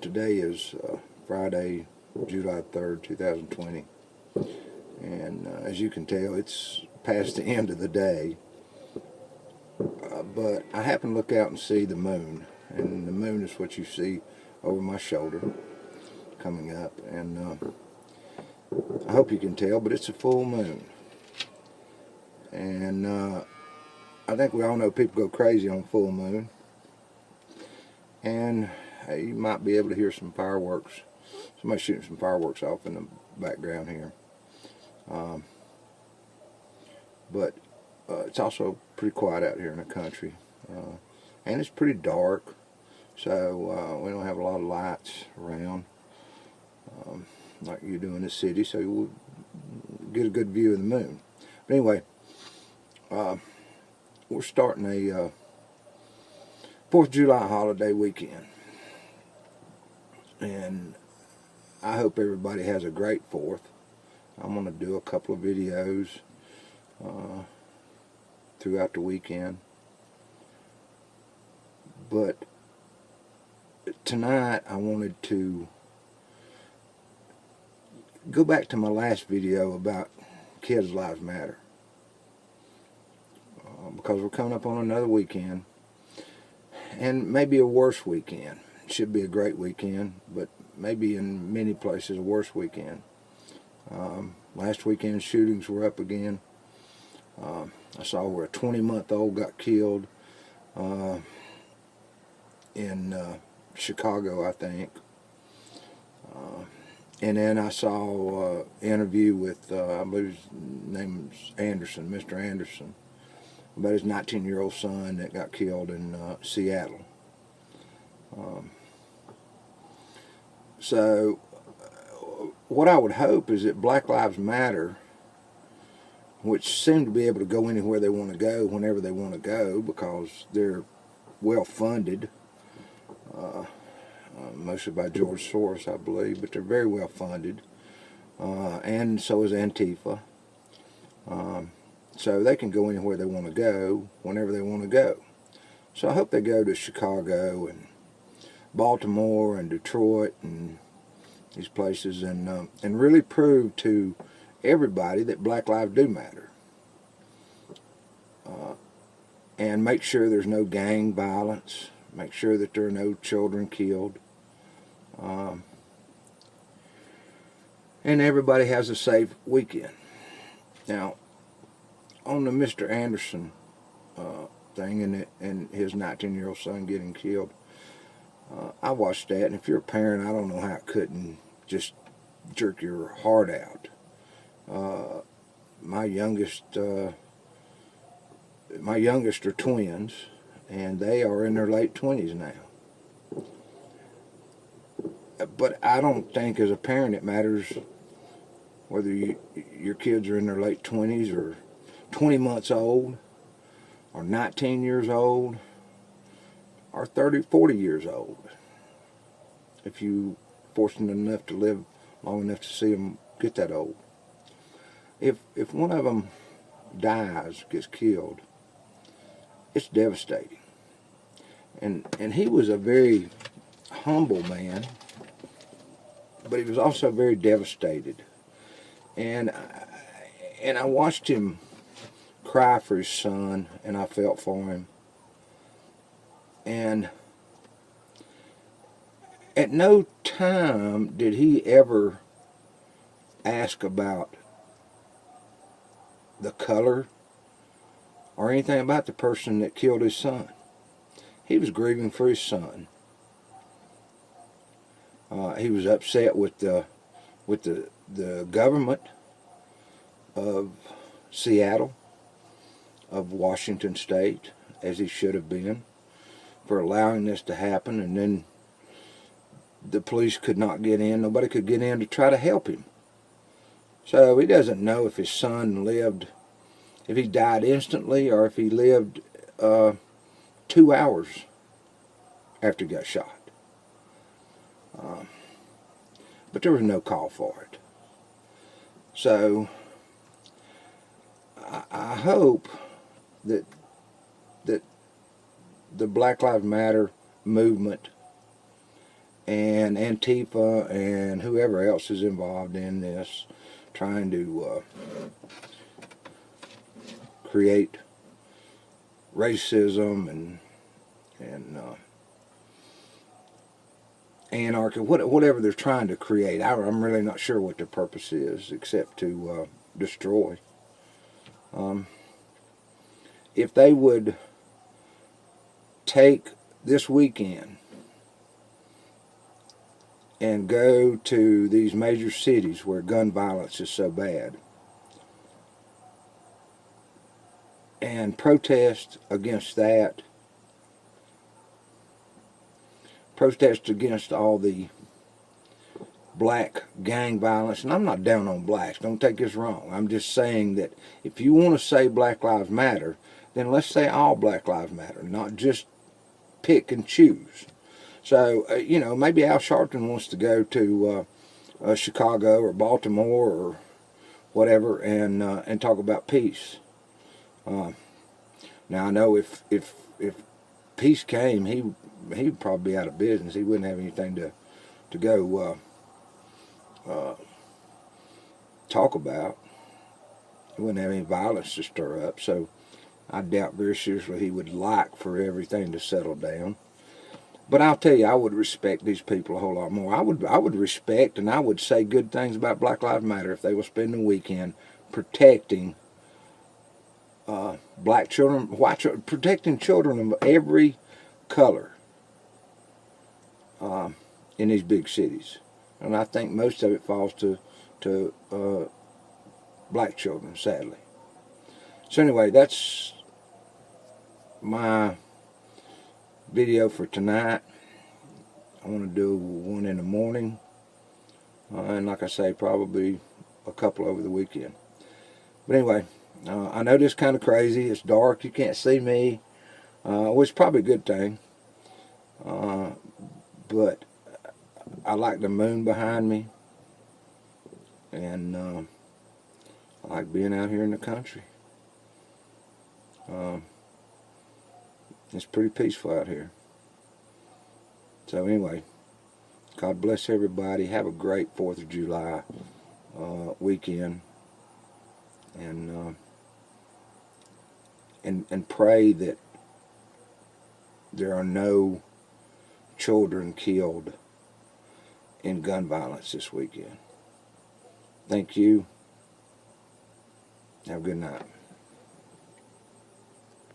Today is Friday, July 3rd, 2020, and as you can tell, it's past the end of the day, but I happen to look out and see the moon, and the moon is what you see over my shoulder coming up, and I hope you can tell, but it's a full moon, and I think we all know people go crazy on full moon, and you might be able to hear some fireworks. Somebody shooting some fireworks off in the background here. But it's also pretty quiet out here in the country. And it's pretty dark, so we don't have a lot of lights around like you do in the city, so you'll get a good view of the moon. But anyway, we're starting a 4th of July holiday weekend. And I hope everybody has a great 4th. I'm going to do a couple of videos throughout the weekend. But tonight I wanted to go back to my last video about Kids Lives Matter. Because we're coming up on another weekend. And maybe a worse weekend. Should be a great weekend, but maybe in many places a worse weekend. Last weekend shootings were up again. I saw where a 20-month-old got killed in Chicago, I think. And then I saw an interview with, I believe his name's Anderson, Mr. Anderson, about his 19-year-old son that got killed in Seattle. So what I would hope is that Black Lives Matter, which seem to be able to go anywhere they want to go whenever they want to go because they're well funded, mostly by George Soros, I believe, but they're very well funded, and so is Antifa. So they can go anywhere they want to go whenever they want to go. So I hope they go to Chicago and Baltimore and Detroit and these places and really prove to everybody that black lives do matter. And make sure there's no gang violence. Make sure that there are no children killed. And everybody has a safe weekend. Now, on the Mr. Anderson thing and his 19-year-old son getting killed, I watched that, and if you're a parent, I don't know how it couldn't just jerk your heart out. My youngest are twins, and they are in their late 20s now. But I don't think as a parent it matters whether your kids are in their late 20s or 20 months old or 19 years old or 30, 40 years old. If you fortunate enough to live long enough to see them get that old. If one of them dies, gets killed, it's devastating. And he was a very humble man, but he was also very devastated. And I watched him cry for his son, and I felt for him. And at no time did he ever ask about the color or anything about the person that killed his son. He was grieving for his son. He was upset with the government of Seattle, of Washington State, as he should have been, for allowing this to happen. And then the police could not get in. Nobody could get in to try to help him. So he doesn't know if his son lived, if he died instantly or if he lived 2 hours after he got shot. But there was no call for it. So I hope that the Black Lives Matter movement and Antifa and whoever else is involved in this, trying to create racism and anarchy, whatever they're trying to create. I'm really not sure what their purpose is, except to destroy. If they would take this weekend and go to these major cities where gun violence is so bad and protest against that, protest against all the black gang violence. And I'm not down on blacks, don't take this wrong. I'm just saying that if you want to say Black Lives Matter, then let's say all Black Lives Matter, not just pick and choose. So, you know, maybe Al Sharpton wants to go to Chicago or Baltimore or whatever and talk about peace. Now I know if peace came, he'd probably be out of business. He wouldn't have anything to go talk about. He wouldn't have any violence to stir up. So I doubt very seriously he would like for everything to settle down. But I'll tell you, I would respect these people a whole lot more. I would respect and I would say good things about Black Lives Matter if they will spend the weekend protecting black children, white children, protecting children of every color in these big cities. And I think most of it falls to black children, sadly. So anyway, that's my video for tonight. I want to do one in the morning, and like I say, probably a couple over the weekend. But anyway, I know this is kind of crazy. It's dark. You can't see me, which is probably a good thing. But I like the moon behind me, and I like being out here in the country. It's pretty peaceful out here. So anyway, God bless everybody. Have a great 4th of July weekend, and pray that there are no children killed in gun violence this weekend. Thank you. Have a good night.